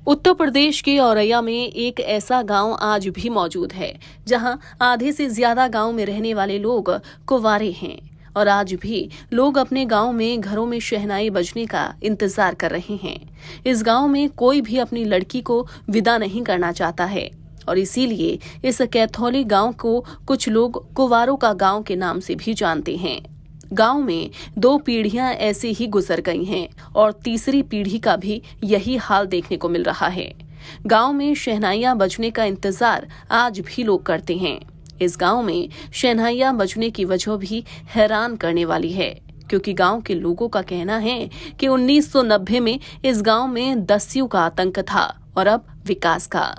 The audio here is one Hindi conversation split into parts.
उत्तर प्रदेश के औरैया में एक ऐसा गांव आज भी मौजूद है जहां आधे से ज्यादा गांव में रहने वाले लोग कुंवारे हैं और आज भी लोग अपने गांव में घरों में शहनाई बजने का इंतजार कर रहे हैं। इस गांव में कोई भी अपनी लड़की को विदा नहीं करना चाहता है और इसीलिए इस कैथोलिक गांव को कुछ लोग कुंवारों का गांव के नाम से भी जानते हैं। गांव में 2 पीढ़ियां ऐसे ही गुजर गई हैं और तीसरी पीढ़ी का भी यही हाल देखने को मिल रहा है। गांव में शहनाइयां बजने का इंतजार आज भी लोग करते हैं। इस गांव में शहनाइयां बजने की वजह भी हैरान करने वाली है, क्योंकि गांव के लोगों का कहना है कि 1990 में इस गांव में दस्युओं का आतंक था और अब विकास का,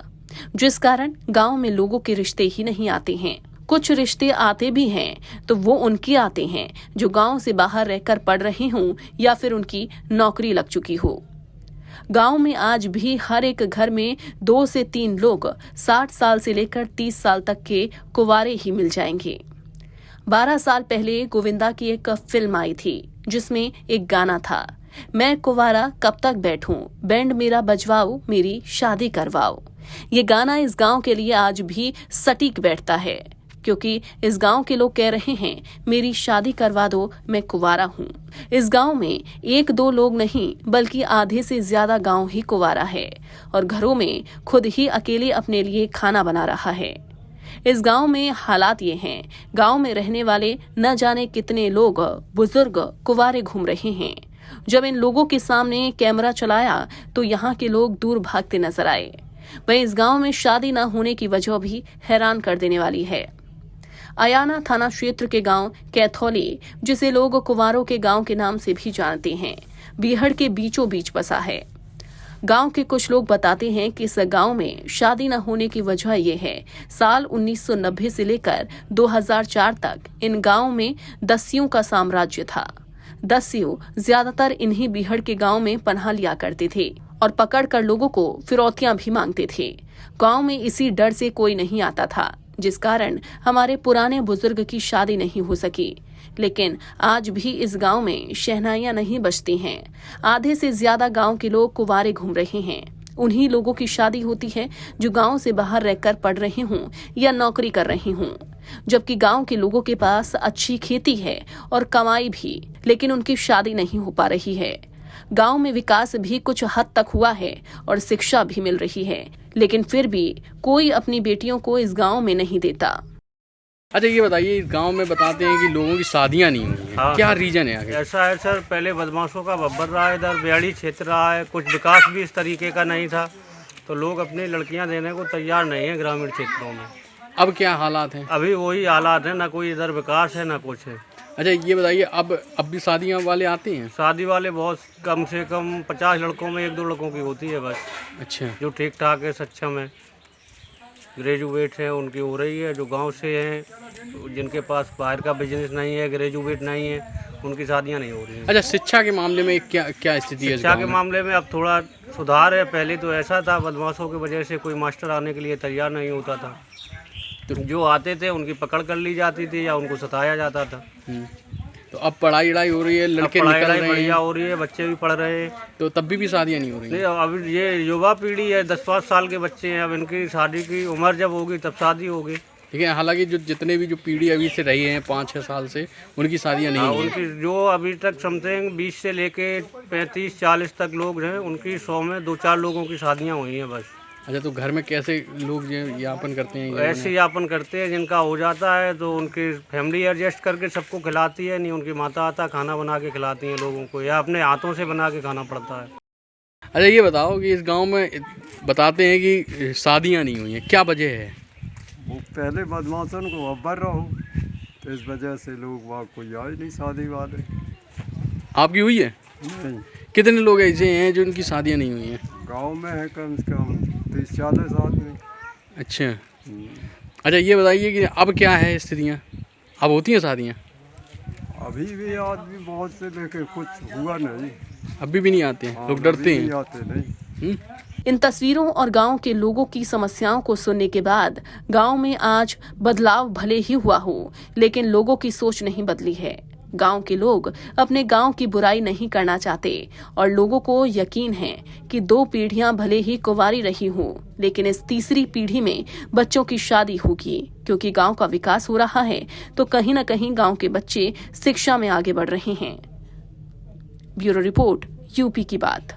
जिस कारण गांव में लोगों के रिश्ते ही नहीं आते हैं। कुछ रिश्ते आते भी हैं तो वो उनके आते हैं जो गांव से बाहर रहकर पढ़ रहे हों या फिर उनकी नौकरी लग चुकी हो। गांव में आज भी हर एक घर में 2 से 3 लोग 60 साल से लेकर 30 साल तक के कुंवारे ही मिल जाएंगे। 12 साल पहले गोविंदा की एक फिल्म आई थी जिसमें एक गाना था, मैं कुंवारा कब तक बैठूं, बैंड मेरा बजवाओ, मेरी शादी करवाओ। ये गाना इस गांव के लिए आज भी सटीक बैठता है, क्योंकि इस गांव के लोग कह रहे हैं मेरी शादी करवा दो, मैं कुंवारा हूँ। इस गांव में 1-2 लोग नहीं बल्कि आधे से ज्यादा गांव ही कुंवारा है और घरों में खुद ही अकेले अपने लिए खाना बना रहा है। इस गांव में हालात ये हैं, गांव में रहने वाले न जाने कितने लोग बुजुर्ग कुंवारे घूम रहे हैं। जब इन लोगों के सामने कैमरा चलाया तो यहाँ के लोग दूर भागते नजर आए। वहीं इस गांव में शादी न होने की वजह भी हैरान कर देने वाली है। अयाना थाना क्षेत्र के गांव कैथोली, जिसे लोग कुंवारों के गांव के नाम से भी जानते हैं, बीहड़ के बीचों बीच बसा है। गांव के कुछ लोग बताते हैं कि इस गांव में शादी न होने की वजह यह है, साल 1990 से लेकर 2004 तक इन गांव में दस्युओं का साम्राज्य था। दस्यु ज्यादातर इन्हीं बीहड़ के गांव में पनाह लिया करते थे और पकड़कर लोगों को फिरौतियां भी मांगते थे। गांव में इसी डर से कोई नहीं आता था, जिस कारण हमारे पुराने बुजुर्ग की शादी नहीं हो सकी। लेकिन आज भी इस गांव में शहनाइयां नहीं बजती हैं। आधे से ज्यादा गांव के लोग कुंवारे घूम रहे हैं। उन्हीं लोगों की शादी होती है जो गांव से बाहर रहकर पढ़ रहे हों या नौकरी कर रहे हों, जबकि गांव के लोगों के पास अच्छी खेती है और कमाई भी, लेकिन उनकी शादी नहीं हो पा रही है। गांव में विकास भी कुछ हद तक हुआ है और शिक्षा भी मिल रही है, लेकिन फिर भी कोई अपनी बेटियों को इस गांव में नहीं देता। अच्छा, ये बताइए, इस गांव में बताते हैं कि लोगों की शादियां नहीं हुई हैं। हाँ, क्या रीजन है आगे? ऐसा है सर, पहले बदमाशों का बब्बर रहा है, इधर बिहाड़ी क्षेत्र रहा है, कुछ विकास भी इस तरीके का नहीं था, तो लोग अपनी लड़कियां देने को तैयार नहीं है ग्रामीण क्षेत्रों में। अब क्या हालात हैं? अभी वही हालात है, ना कोई इधर विकास है ना कुछ है। अच्छा, ये बताइए, अब भी शादियां वाले आते हैं? शादी वाले बहुत कम से कम 50 लड़कों में 1-2 लड़कों की होती है बस। अच्छा, जो ठीक ठाक है, सक्षम है, ग्रेजुएट है, उनकी हो रही है। जो गांव से हैं, जिनके पास बाहर का बिजनेस नहीं है, ग्रेजुएट नहीं है, उनकी शादियां नहीं हो रही हैं। अच्छा, शिक्षा के मामले में क्या स्थिति है? शिक्षा के मामले में अब थोड़ा सुधार है। पहले तो ऐसा था, बदमाशों की वजह से कोई मास्टर आने के लिए तैयार नहीं होता था, तो जो आते थे उनकी पकड़ कर ली जाती थी या उनको सताया जाता था। तो अब पढ़ाई हो रही है, लड़के निकल रहे हैं, बढ़िया हो रही है, बच्चे भी पढ़ रहे हैं, तो तब भी शादियां नहीं हो रही हैं। नहीं, अब ये युवा पीढ़ी है, 10-5 साल के बच्चे हैं, अब इनकी शादी की उम्र जब होगी तब शादी होगी। ठीक है, हालांकि जितने भी पीढ़ी अभी से रही हैं 5-6 साल से, उनकी शादियां नहीं हुई हैं। उनकी जो अभी तक समथिंग 20 से लेके 35-40 तक लोग हैं, उनकी 100 में 2-4 लोगों की शादियां हुई हैं बस। अच्छा, तो घर में कैसे लोग यापन करते हैं? ऐसे यापन करते हैं, जिनका हो जाता है तो उनकी फैमिली एडजस्ट करके सबको खिलाती है, नहीं उनकी माता आता खाना बना के खिलाती हैं लोगों को, या अपने हाथों से बना के खाना पड़ता है। अच्छा, ये बताओ कि इस गांव में बताते हैं कि शादियां नहीं हुई हैं, क्या वजह है? वो पहले बदमाशों को अब्बर रहो, तो इस वजह से लोग वहाँ कोई आए नहीं शादी वाले। आपकी हुई है? नहीं, कितने लोग ऐसे हैं जो उनकी शादियां नहीं हुई हैं? गांव में है कम से कम 30-40 आदमी। अच्छा, अच्छा, ये बताइए कि अब क्या है स्थितियाँ? अब होती हैं शादियाँ? अभी भी आदमी बहुत से, लेकिन कुछ हुआ नहीं। अभी भी नहीं आते हैं, लोग डरते हैं। आते नहीं। इन तस्वीरों और गांव के लोगों की समस्याओं को सुनने के बाद गांव में आज बदलाव भले ही हुआ हो, लेकिन लोगों की सोच नहीं बदली है। गांव के लोग अपने गांव की बुराई नहीं करना चाहते और लोगों को यकीन है कि 2 पीढ़ियां भले ही कुंवारी रही हों, लेकिन इस तीसरी पीढ़ी में बच्चों की शादी होगी, क्योंकि गांव का विकास हो रहा है तो कहीं न कहीं गांव के बच्चे शिक्षा में आगे बढ़ रहे हैं। ब्यूरो रिपोर्ट, यूपी की बात।